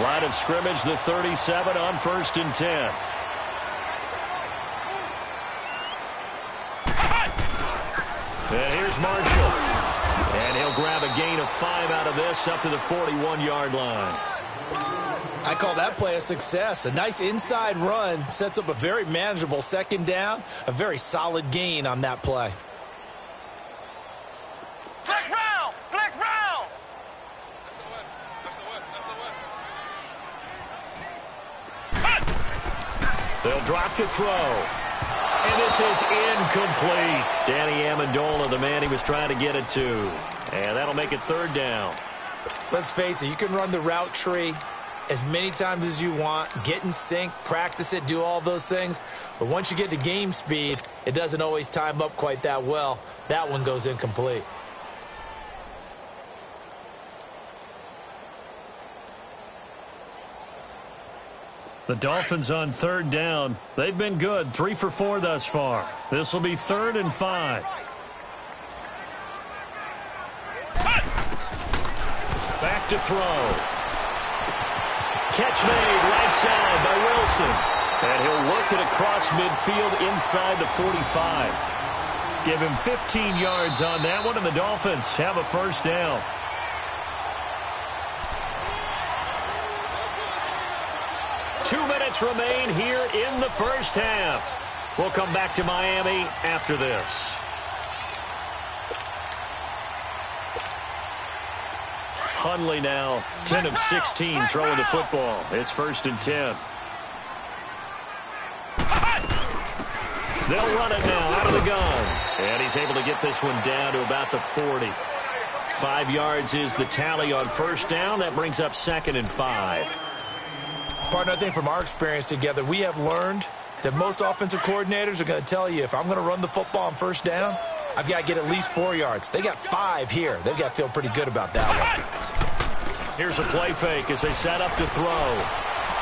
Line of scrimmage, the 37 on 1st and 10. And here's Marshall. And he'll grab a gain of 5 out of this up to the 41-yard line. I call that play a success. A nice inside run sets up a very manageable 2nd down. A very solid gain on that play. Flex round! Flex round! They'll drop to throw. And this is incomplete. Danny Amendola, the man he was trying to get it to. And that'll make it 3rd down. Let's face it, you can run the route tree as many times as you want, get in sync, practice it, do all those things. But once you get to game speed, it doesn't always time up quite that well. That one goes incomplete. The Dolphins on 3rd down. They've been good, 3 for 4 thus far. This will be 3rd and 5. Back to throw. Catch made right side by Wilson. And he'll work it across midfield inside the 45. Give him 15 yards on that one, and the Dolphins have a 1st down. Two minutes remain here in the 1st half. We'll come back to Miami after this. Hundley now 10 of 16 throwing the football. It's 1st and 10. They'll run it now out of the gun. And he's able to get this one down to about the 40. 5 yards is the tally on 1st down. That brings up 2nd and 5. Partner, I think from our experience together, we have learned that most offensive coordinators are going to tell you, if I'm going to run the football on 1st down, I've got to get at least 4 yards. They got 5 here. They've got to feel pretty good about that one. Here's a play fake as they set up to throw.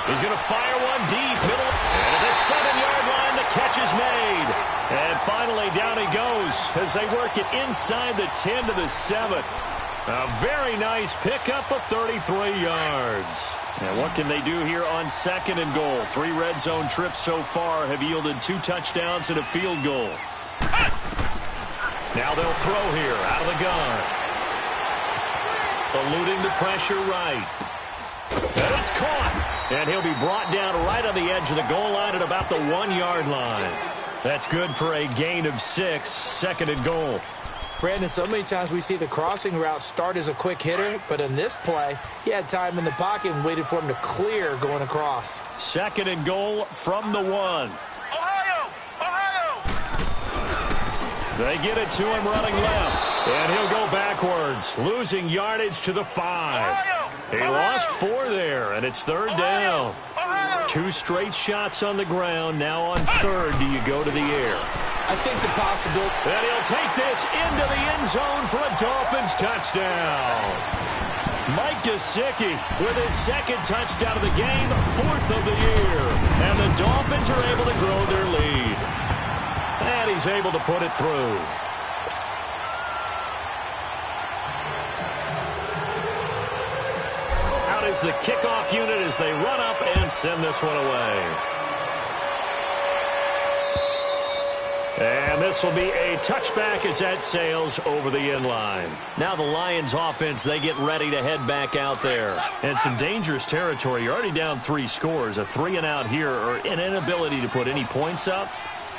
He's going to fire one deep, middle, and at the 7-yard line, the catch is made. And finally, down he goes as they work it inside the 10 to the 7. A very nice pickup of 33 yards. Now, what can they do here on 2nd and goal? 3 red zone trips so far have yielded 2 touchdowns and a field goal. Now they'll throw here out of the gun. Eluding the pressure right. And it's caught. And he'll be brought down right on the edge of the goal line at about the 1-yard line. That's good for a gain of 6, 2nd and goal. Brandon, so many times we see the crossing route start as a quick hitter, but in this play, he had time in the pocket and waited for him to clear going across. 2nd and goal from the 1. Ohio! Ohio! They get it to him running left, and he'll go backwards, losing yardage to the 5. He lost 4 there, and it's 3rd down. 2 straight shots on the ground. Now on 3rd, do you go to the air? I think the possibility. And he'll take this into the end zone for a Dolphins touchdown. Mike Gesicki with his 2nd touchdown of the game, 4th of the year. And the Dolphins are able to grow their lead. And he's able to put it through. Out is the kickoff unit as they run up and send this one away. And this will be a touchback as that sails over the end line. Now the Lions offense, they get ready to head back out there. And some dangerous territory. You're already down 3 scores. A 3-and-out here or an inability to put any points up.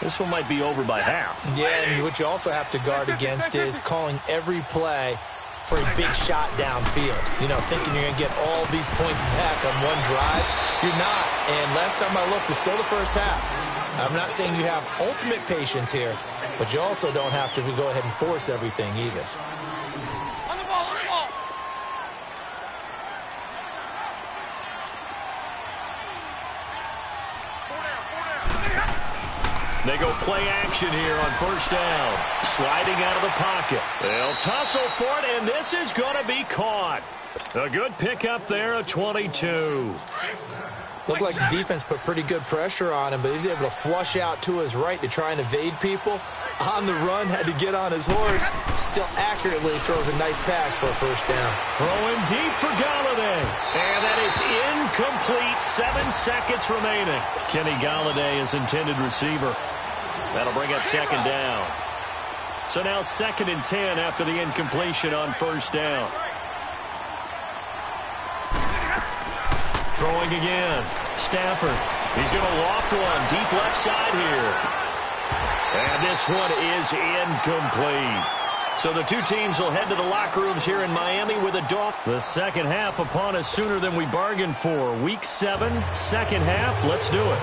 This one might be over by half. Yeah, and what you also have to guard against is calling every play for a big shot downfield. You know, thinking you're going to get all these points back on one drive. You're not. And last time I looked, it's still the 1st half. I'm not saying you have ultimate patience here, but you also don't have to go ahead and force everything either. On the ball, on the ball. They go play action here on 1st down. Sliding out of the pocket. They'll tussle for it, and this is going to be caught. A good pickup there, a 22. Looked like the defense put pretty good pressure on him, but he's able to flush out to his right to try and evade people. on the run, had to get on his horse. Still accurately throws a nice pass for a first down. Throwing deep for Galladay. And that is incomplete. 7 seconds remaining. Kenny Galladay is intended receiver. That'll bring up second down. So now 2nd and 10 after the incompletion on first down. Throwing again. Stafford. He's going to loft one deep left side here. And this one is incomplete. So the two teams will head to the locker rooms here in Miami with a dog. The second half upon us sooner than we bargained for. Week 7, second half. Let's do it.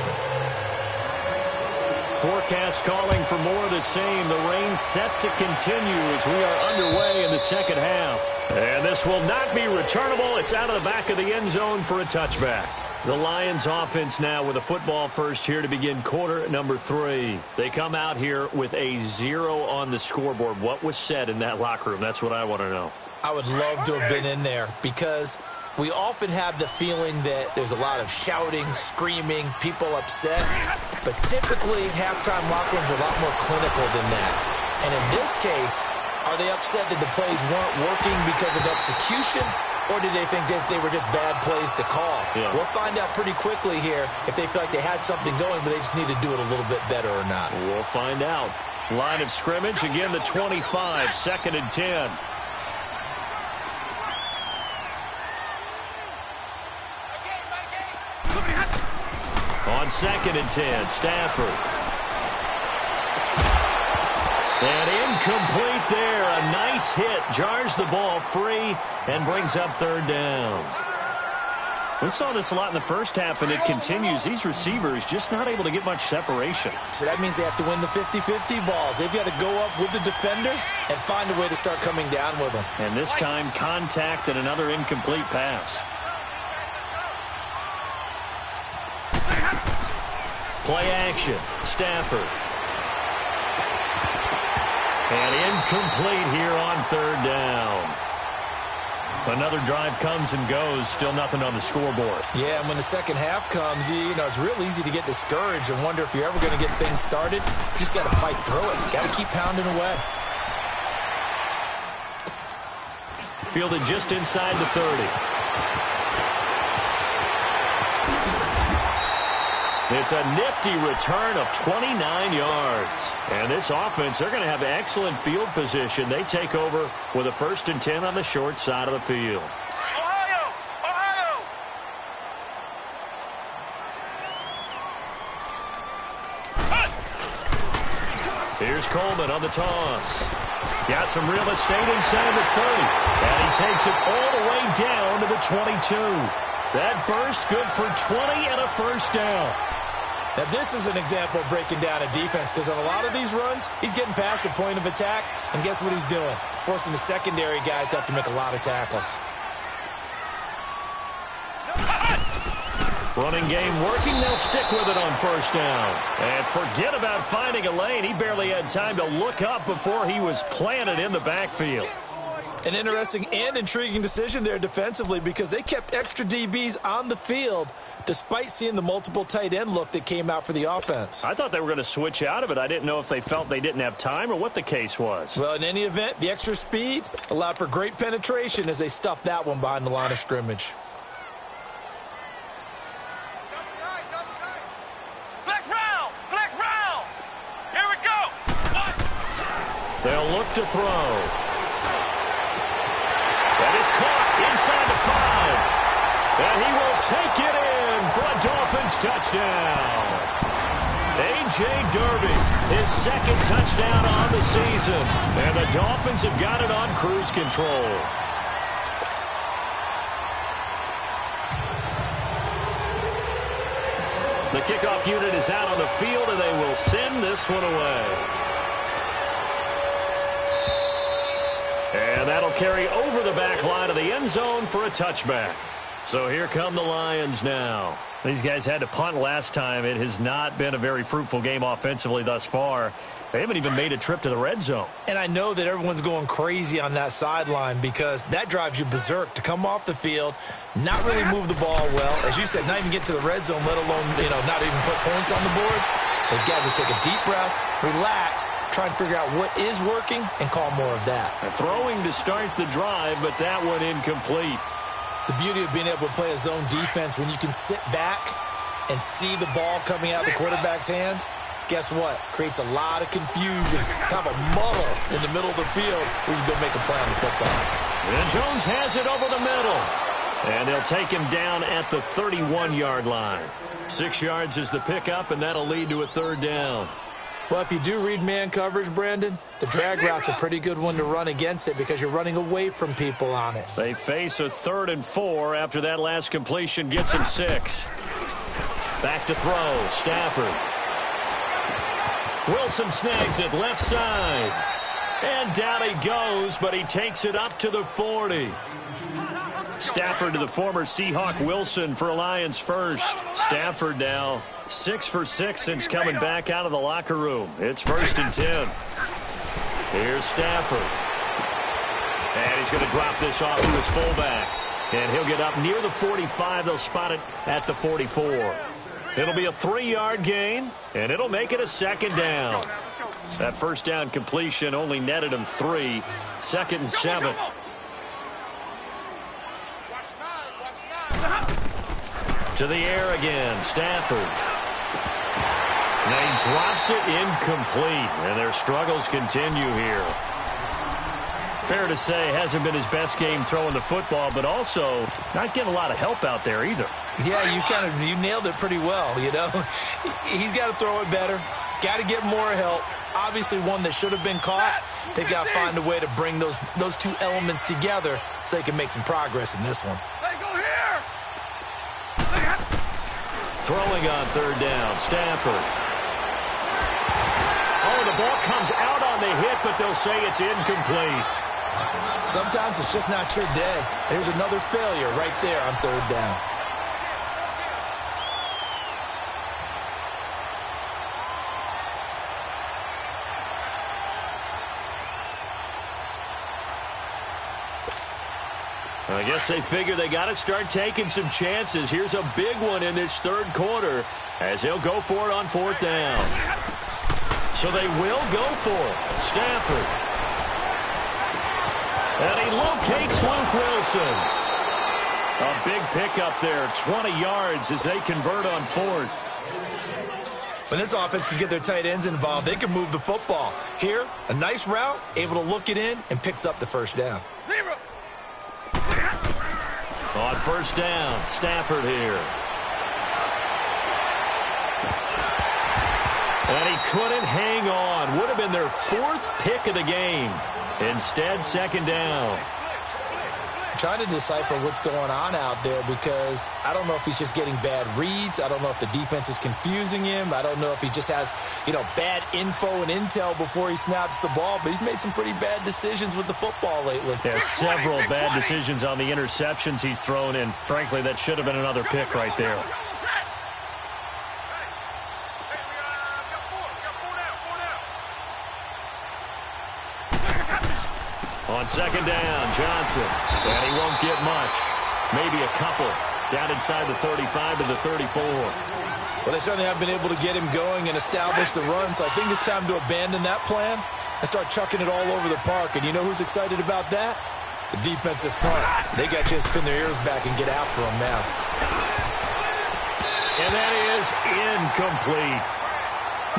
Forecast calling for more of the same. The rain set to continue as we are underway in the second half. And this will not be returnable. It's out of the back of the end zone for a touchback. The Lions offense now with a football first here to begin quarter number 3. They come out here with a 0 on the scoreboard. What was said in that locker room? That's what I want to know. I would love to have been in there because we often have the feeling that there's a lot of shouting, screaming, people upset. But typically, halftime locker rooms are a lot more clinical than that. And in this case, are they upset that the plays weren't working because of execution? Or did they think they were just bad plays to call? Yeah. We'll find out pretty quickly here if they feel like they had something going, but they just need to do it a little bit better or not. We'll find out. Line of scrimmage, again, the 25, 2nd and 10. On 2nd and 10, Stafford. And incomplete there. A nice hit. Jars the ball free and brings up 3rd down. We saw this a lot in the first half, and it continues. These receivers just not able to get much separation. So that means they have to win the 50-50 balls. They've got to go up with the defender and find a way to start coming down with them. And this time, contact and another incomplete pass. Play action. Stafford. And incomplete here on 3rd down. Another drive comes and goes. Still nothing on the scoreboard. Yeah, and when the second half comes, you know, it's real easy to get discouraged and wonder if you're ever going to get things started. You just got to fight through it. Got to keep pounding away. Fielded just inside the 30. It's a nifty return of 29 yards. And this offense, they're going to have excellent field position. They take over with a 1st and 10 on the short side of the field. Ohio! Ohio! Here's Coleman on the toss. Got some real estate inside the 30. And he takes it all the way down to the 22. That burst good for 20 and a first down. Now, this is an example of breaking down a defense because on a lot of these runs, he's getting past the point of attack, and guess what he's doing? Forcing the secondary guys to have to make a lot of tackles. Running game working. They'll stick with it on first down. And forget about finding a lane. He barely had time to look up before he was planted in the backfield. An interesting and intriguing decision there defensively because they kept extra DBs on the field despite seeing the multiple tight end look that came out for the offense. I thought they were going to switch out of it. I didn't know if they felt they didn't have time or what the case was. Well, in any event, the extra speed allowed for great penetration as they stuffed that one behind the line of scrimmage. Flex round! Flex round! Here we go! They'll look to throw. That is caught inside the 5. And he will take it in for a Dolphins touchdown. A.J. Derby, his 2nd touchdown on the season. And the Dolphins have got it on cruise control. The kickoff unit is out on the field, and they will send this one away. And that'll carry over the back line of the end zone for a touchback. So here come the Lions now. These guys had to punt last time. It has not been a very fruitful game offensively thus far. They haven't even made a trip to the red zone. And I know that everyone's going crazy on that sideline because that drives you berserk to come off the field, not really move the ball well. As you said, not even get to the red zone, let alone, not even put points on the board. They've got to just take a deep breath, relax, try and figure out what is working and call more of that. Throwing to start the drive, but that one incomplete. The beauty of being able to play a zone defense when you can sit back and see the ball coming out of the quarterback's hands, guess what? Creates a lot of confusion, kind of a muddle in the middle of the field where you go make a play on the football. And Jones has it over the middle. And they'll take him down at the 31-yard line. 6 yards is the pickup, and that'll lead to a third down. Well, if you do read man coverage, Brandon, the drag route's a pretty good one to run against it because you're running away from people on it. They face a 3rd and 4 after that last completion gets him 6. Back to throw, Stafford. Wilson snags it left side. And down he goes, but he takes it up to the 40. Stafford to the former Seahawk Wilson for Lions first. Stafford now 6 for 6 since coming back out of the locker room. It's 1st and 10. Here's Stafford. And he's going to drop this off to his fullback. And he'll get up near the 45. They'll spot it at the 44. It'll be a 3-yard gain, and it'll make it a 2nd down. That first down completion only netted him 3. 2nd and 7. To the air again, Stafford. And he drops it incomplete, and their struggles continue here. Fair to say, hasn't been his best game throwing the football, but also not getting a lot of help out there either. Yeah, you nailed it pretty well, you know. He's got to throw it better, got to get more help. Obviously one that should have been caught. They've got to find a way to bring those two elements together so they can make some progress in this one. Throwing on 3rd down, Stafford. Oh, the ball comes out on the hit, but they'll say it's incomplete. Sometimes it's just not your day. There's another failure right there on 3rd down. I guess they figure they got to start taking some chances. Here's a big one in this 3rd quarter as he'll go for it on 4th down. So they will go for it. Stafford. And he locates Luke Wilson. A big pickup there, 20 yards as they convert on 4th. When this offense can get their tight ends involved, they can move the football. Here, a nice route, able to look it in, and picks up the 1st down. On 1st down, Stafford here. And he couldn't hang on. Would have been their 4th pick of the game. Instead, 2nd down. I'm trying to decipher what's going on out there because I don't know if he's just getting bad reads. I don't know if the defense is confusing him. I don't know if he just has, bad info and intel before he snaps the ball. But he's made some pretty bad decisions with the football lately. Yeah, several bad decisions on the interceptions he's thrown, and frankly, that should have been another pick right there. On 2nd down, Johnson. And he won't get much. Maybe a couple. Down inside the 35 to the 34. Well, they certainly haven't been able to get him going and establish the run, so I think it's time to abandon that plan and start chucking it all over the park. And you know who's excited about that? The defensive front. They got a chance to pin their ears back and get after him now. And that is incomplete.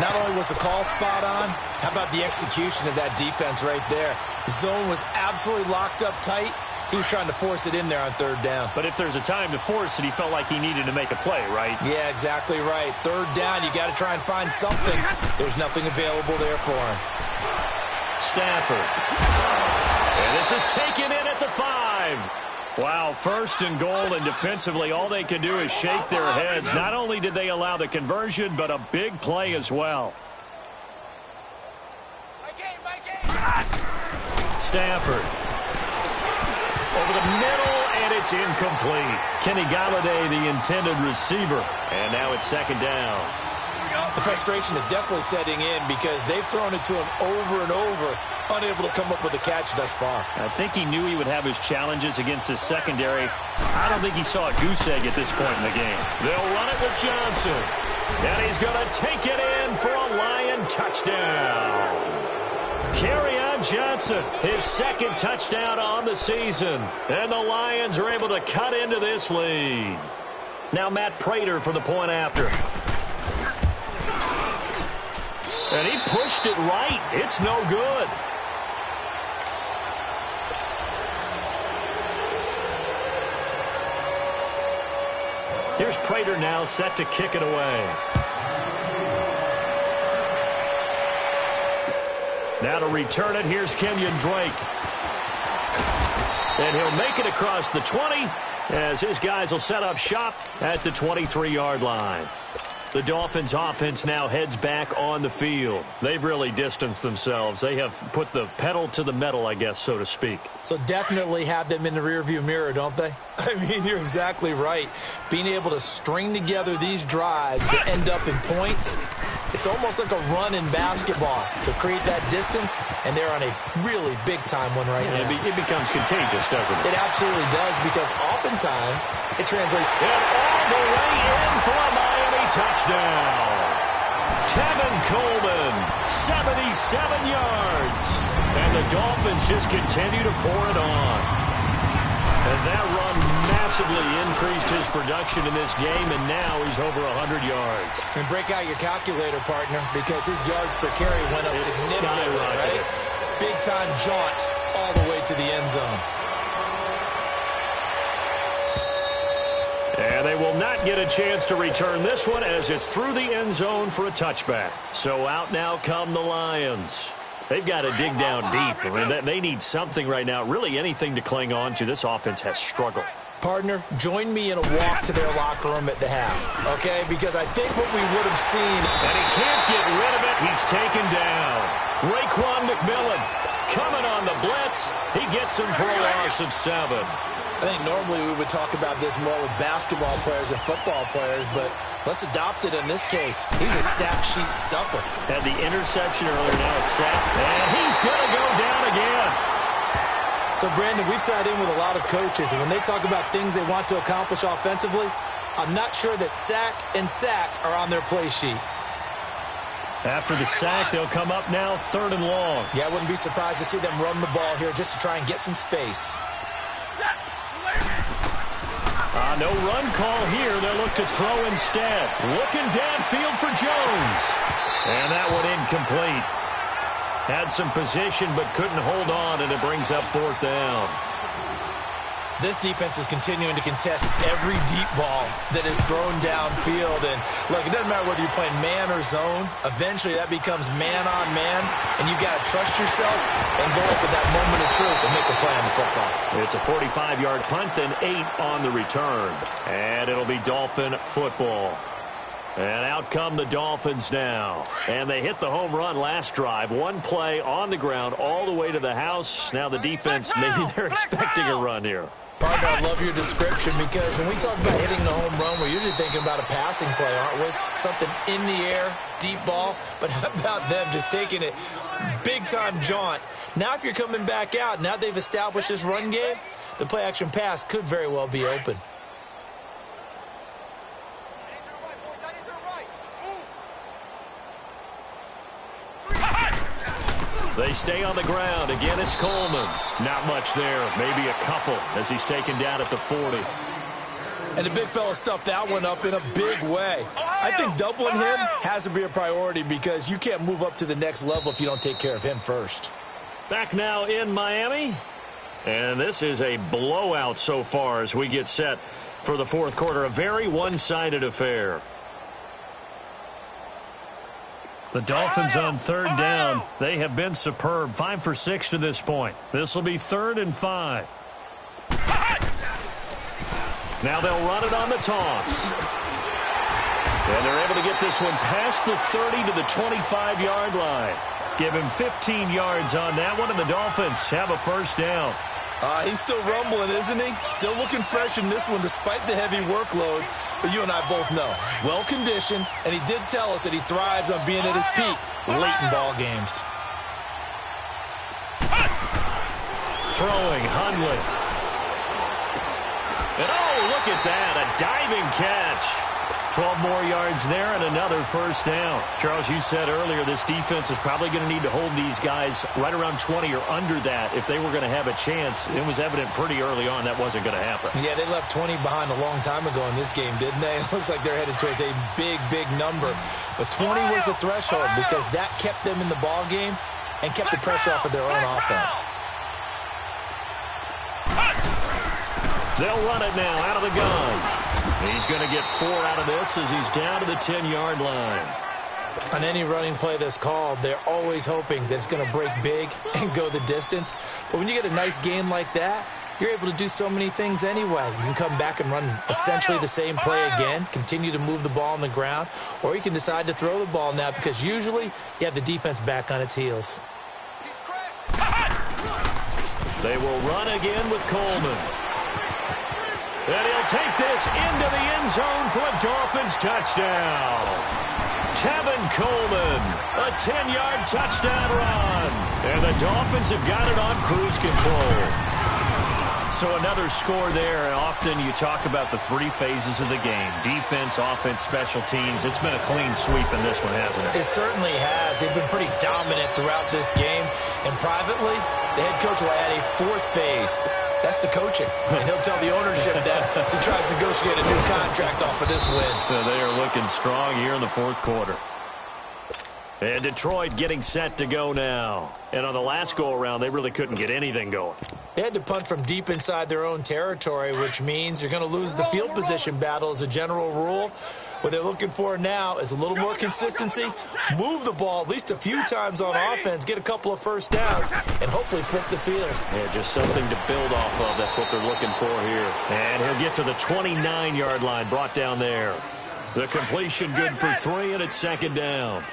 Not only was the call spot on, how about the execution of that defense right there? The zone was absolutely locked up tight. He was trying to force it in there on 3rd down. But if there's a time to force it, he felt like he needed to make a play, right? Yeah, exactly right. 3rd down, you got to try and find something. There's nothing available there for him. Stafford. And this is taken in at the 5. Wow, 1st and goal, and defensively all they can do is shake their heads. Not only did they allow the conversion, but a big play as well. Stafford. Over the middle, and it's incomplete. Kenny Galladay, the intended receiver. And now it's 2nd down. The frustration is definitely setting in because they've thrown it to him over and over, unable to come up with a catch thus far. I think he knew he would have his challenges against his secondary. I don't think he saw a goose egg at this point in the game. They'll run it with Johnson. And he's going to take it in for a Lion touchdown. Johnson, his second touchdown on the season. And the Lions are able to cut into this lead. Now Matt Prater for the point after. And he pushed it right. It's no good. Here's Prater now set to kick it away. Now to return it, here's Kenyon Drake. And he'll make it across the 20 as his guys will set up shop at the 23-yard line. The Dolphins offense now heads back on the field. They've really distanced themselves. They have put the pedal to the metal, I guess, so to speak. So definitely have them in the rearview mirror, don't they? I mean, you're exactly right. Being able to string together these drives that end up in points, it's almost like a run in basketball to create that distance, and they're on a really big-time one right now. It becomes contagious, doesn't it? It absolutely does, because oftentimes it translates. And all the way in for a Miami touchdown. Tevin Coleman, 77 yards. And the Dolphins just continue to pour it on. And that run massively increased his production in this game, and now he's over 100 yards. And break out your calculator, partner, because his yards per carry went up significantly, right? Big-time jaunt all the way to the end zone. And they will not get a chance to return this one as it's through the end zone for a touchback. So out now come the Lions. They've got to dig down deep. I mean, they need something right now, really anything to cling on to. This offense has struggled. Partner, join me in a walk to their locker room at the half, okay? Because I think what we would have seen. And he can't get rid of it. He's taken down. Raekwon McMillan coming on the blitz. He gets him for a loss of 7. I think normally we would talk about this more with basketball players and football players, but let's adopt it in this case. He's a stat sheet stuffer. Had the interception earlier, now a sack. And he's going to go down again. So, Brandon, we've sat in with a lot of coaches, and when they talk about things they want to accomplish offensively, I'm not sure that sack and sack are on their play sheet. After the sack, they'll come up now 3rd and long. Yeah, I wouldn't be surprised to see them run the ball here just to try and get some space. No run call here. They'll look to throw instead. Looking downfield for Jones. And that one incomplete. Had some position but couldn't hold on, and it brings up 4th down. This defense is continuing to contest every deep ball that is thrown downfield. And, look, it doesn't matter whether you're playing man or zone. Eventually, that becomes man-on-man, and you got to trust yourself and go up with that moment of truth and make a play on the football. It's a 45-yard punt, then 8 on the return. And it'll be Dolphin football. And out come the Dolphins now. And they hit the home run last drive. One play on the ground all the way to the house. Now the defense, maybe they're expecting a run here. Partner, I love your description, because when we talk about hitting the home run, we're usually thinking about a passing play, aren't we? Something in the air, deep ball. But how about them just taking it big-time jaunt? Now if you're coming back out, now they've established this run game, the play-action pass could very well be open. They stay on the ground. Again, it's Coleman. Not much there. Maybe a couple as he's taken down at the 40. And the big fella stuffed that one up in a big way. I think doubling him has to be a priority, because you can't move up to the next level if you don't take care of him first. Back now in Miami. And this is a blowout so far as we get set for the 4th quarter. A very one-sided affair. The Dolphins on 3rd down. They have been superb. 5 for 6 to this point. This will be 3rd and 5. Now they'll run it on the toss. And they're able to get this one past the 30 to the 25-yard line. Give him 15 yards on that one, and the Dolphins have a 1st down. He's still rumbling, isn't he? Still looking fresh in this one despite the heavy workload. But you and I both know, well-conditioned, and he did tell us that he thrives on being at his peak late in ball games. Throwing, Hundley. And oh, look at that, a diving catch. 12 more yards there and another first down. Charles, you said earlier this defense is probably going to need to hold these guys right around 20 or under that if they were going to have a chance. It was evident pretty early on that wasn't going to happen. Yeah, they left 20 behind a long time ago in this game, didn't they? It looks like they're headed towards a big, big number. But 20 was the threshold because that kept them in the ball game and kept the pressure off of their own offense. They'll run it now out of the gun. He's going to get 4 out of this as he's down to the 10-yard line. On any running play that's called, they're always hoping that it's going to break big and go the distance. But when you get a nice game like that, you're able to do so many things anyway. You can come back and run essentially the same play again, continue to move the ball on the ground, or you can decide to throw the ball now because usually you have the defense back on its heels. They will run again with Coleman. And he'll take this into the end zone for a Dolphins touchdown. Tevin Coleman, a 10-yard touchdown run. And the Dolphins have got it on cruise control. So another score there. Often you talk about the 3 phases of the game. Defense, offense, special teams. It's been a clean sweep in this one, hasn't it? It certainly has. They've been pretty dominant throughout this game. And privately, the head coach will add a 4th phase. That's the coaching. And he'll tell the ownership that as he tries to negotiate a new contract off of this win. They are looking strong here in the 4th quarter. And Detroit getting set to go now. And on the last go-around, they really couldn't get anything going. They had to punt from deep inside their own territory, which means you're going to lose the field position battle as a general rule. What they're looking for now is a little more consistency, move the ball at least a few times on offense, get a couple of first downs, and hopefully flip the field. Yeah, just something to build off of. That's what they're looking for here. And he'll get to the 29-yard line, brought down there. The completion good for 3, and it's 2nd down.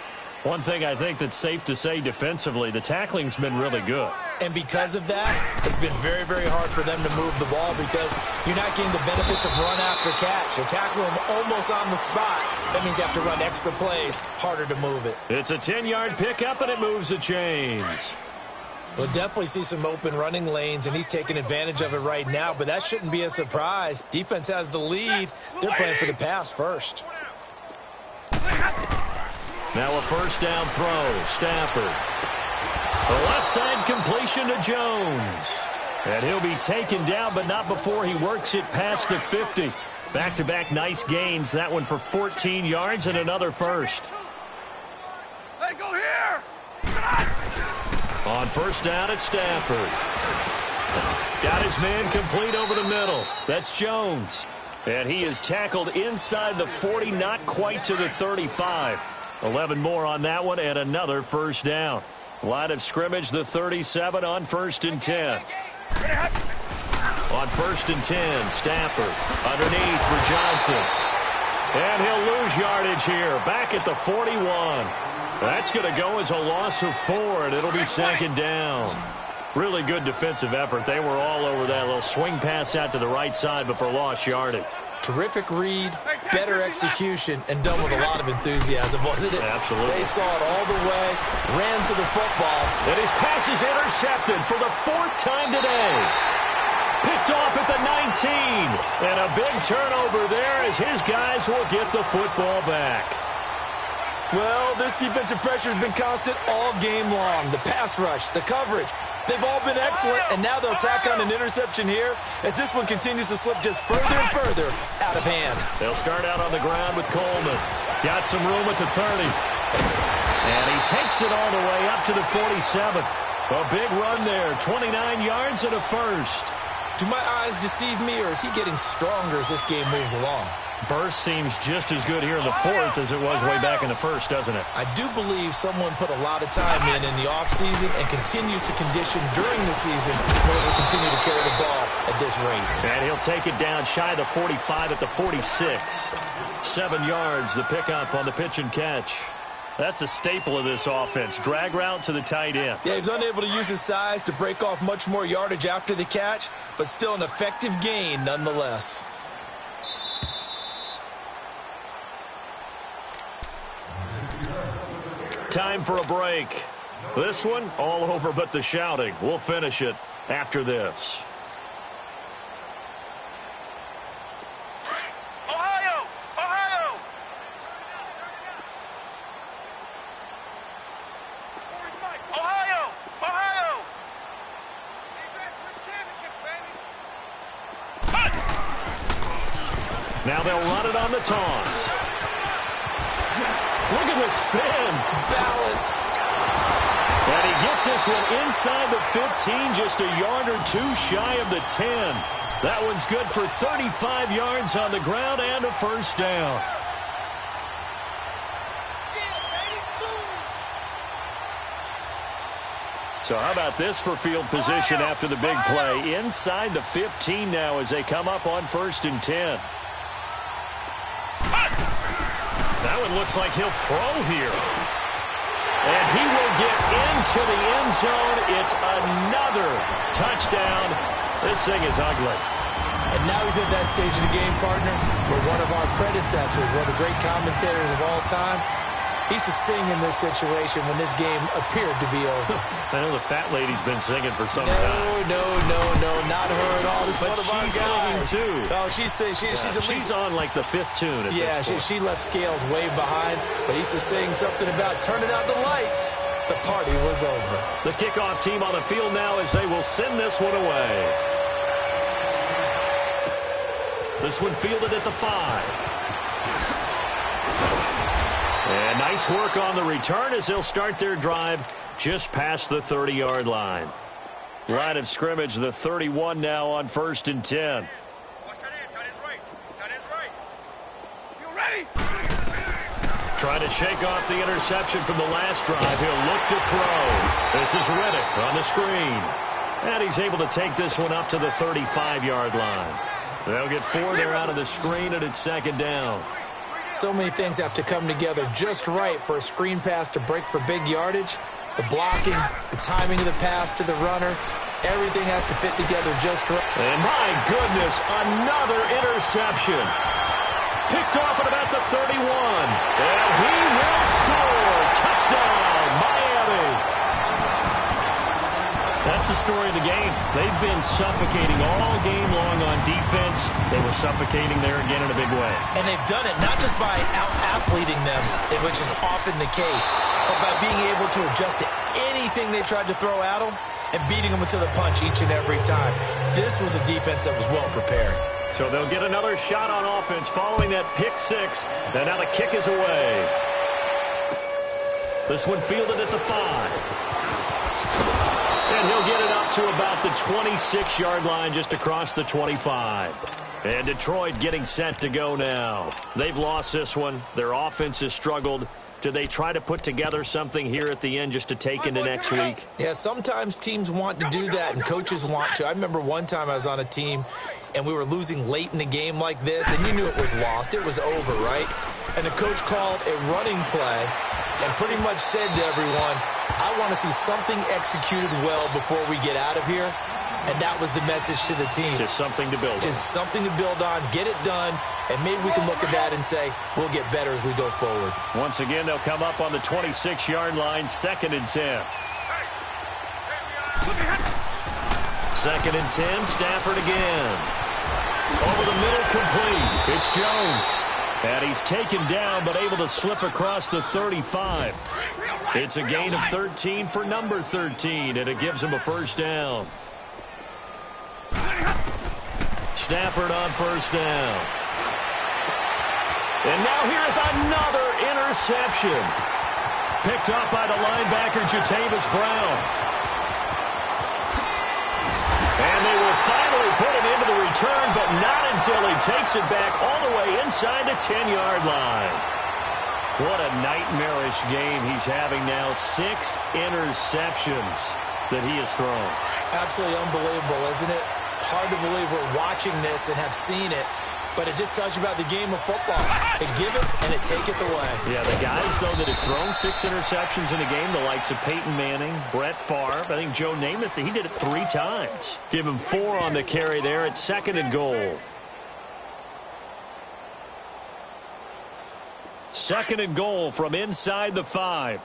One thing I think that's safe to say defensively, the tackling's been really good. And because of that, it's been very, very hard for them to move the ball because you're not getting the benefits of run after catch. You're tackling them almost on the spot. That means you have to run extra plays, harder to move it. It's a 10-yard pickup, and it moves the chains. We'll definitely see some open running lanes, and he's taking advantage of it right now, but that shouldn't be a surprise. Defense has the lead. They're playing for the pass first. Now a first down throw. Stafford. The left side completion to Jones. And he'll be taken down, but not before he works it past the 50. Back-to-back nice gains. That one for 14 yards and another first. Hey, go here! On first down, it's Stafford. Got his man complete over the middle. That's Jones. And he is tackled inside the 40, not quite to the 35. 11 more on that one, and another first down. Line of scrimmage, the 37 on 1st and 10. On 1st and 10, Stafford underneath for Johnson. And he'll lose yardage here, back at the 41. That's going to go as a loss of 4, and it'll be 2nd down. Really good defensive effort. They were all over that little swing pass out to the right side before lost yardage. Terrific read, better execution, and done with a lot of enthusiasm, wasn't it? Absolutely. They saw it all the way, ran to the football. And his pass is intercepted for the 4th time today. Picked off at the 19. And a big turnover there as his guys will get the football back. Well, this defensive pressure has been constant all game long. The pass rush, the coverage, they've all been excellent, and now they'll tack on an interception here as this one continues to slip just further and further out of hand. They'll start out on the ground with Coleman. Got some room at the 30. And he takes it all the way up to the 47. A big run there, 29 yards and a first. Do my eyes deceive me, or is he getting stronger as this game moves along? Burst seems just as good here in the 4th as it was way back in the 1st, doesn't it? I do believe someone put a lot of time in the offseason and continues to condition during the season in order to continue to carry the ball at this rate. And he'll take it down shy of the 45 at the 46. 7 yards, the pickup on the pitch and catch. That's a staple of this offense. Drag route to the tight end. Yeah, he's unable to use his size to break off much more yardage after the catch, but still an effective gain nonetheless. Time for a break. This one, all over but the shouting. We'll finish it after this. Ohio! Ohio! Now they'll run it on the toss. Look at the spin. Balance. And he gets this one inside the 15, just a yard or two shy of the 10. That one's good for 35 yards on the ground and a first down. So how about this for field position after the big play? Inside the 15 now as they come up on 1st and 10. That one looks like he'll throw here. And he will get into the end zone. It's another touchdown. This thing is ugly. And now he's at that stage of the game, partner, where one of our predecessors, one of the great commentators of all time, he used to sing in this situation when this game appeared to be over. I know the fat lady's been singing for some time. No, not her at all. This is one of our guys. Too. Oh, she's on like the 5th tune at this point. she left Scales way behind, but he used to sing something about turning out the lights. The party was over. The kickoff team on the field now as they will send this one away. This one fielded at the 5. And nice work on the return as they'll start their drive just past the 30-yard line. Line of scrimmage, the 31 now on 1st and 10. You ready? Trying to shake off the interception from the last drive. He'll look to throw. This is Riddick on the screen. And he's able to take this one up to the 35-yard line. They'll get 4 there out of the screen, and it's 2nd down. So many things have to come together just right for a screen pass to break for big yardage. The blocking, the timing of the pass to the runner, everything has to fit together just right. And my goodness, another interception. Picked off at about the 31. And he will score. Touchdown, Miami. That's the story of the game. They've been suffocating all game long on defense. They were suffocating there again in a big way. And they've done it not just by out-athleting them, which is often the case, but by being able to adjust to anything they tried to throw at them and beating them to the punch each and every time. This was a defense that was well prepared. So they'll get another shot on offense following that pick 6. And now the kick is away. This one fielded at the 5. And he'll get it up to about the 26-yard line just across the 25. And Detroit getting set to go now. They've lost this one. Their offense has struggled. Do they try to put together something here at the end just to take into next week? Yeah, sometimes teams want to do that and coaches want to. I remember one time I was on a team and we were losing late in the game like this, and you knew it was lost. It was over, right? And the coach called a running play and pretty much said to everyone, I want to see something executed well before we get out of here. And that was the message to the team. Just something to build on. Just something to build on, get it done, and maybe we can look at that and say, we'll get better as we go forward. Once again, they'll come up on the 26-yard line, 2nd and 10. 2nd and 10, Stafford again. Over the middle, complete. It's Jones. And he's taken down, but able to slip across the 35. It's a gain of 13 for number 13, and it gives him a first down. Stafford on first down. And now here's another interception. Picked up by the linebacker, Jatavis Brown. And they will finally put him into the return, but not until he takes it back all the way inside the 10-yard line. What a nightmarish game he's having now. 6 interceptions that he has thrown. Absolutely unbelievable, isn't it? Hard to believe we're watching this and have seen it, but it just tells you about the game of football. It give it and it taketh away. Yeah, the guys, though, that have thrown 6 interceptions in a game, the likes of Peyton Manning, Brett Favre, I think Joe Namath, he did it 3 times. Give him 4 on the carry there at 2nd and goal. 2nd and goal from inside the 5.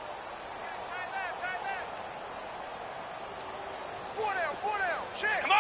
Come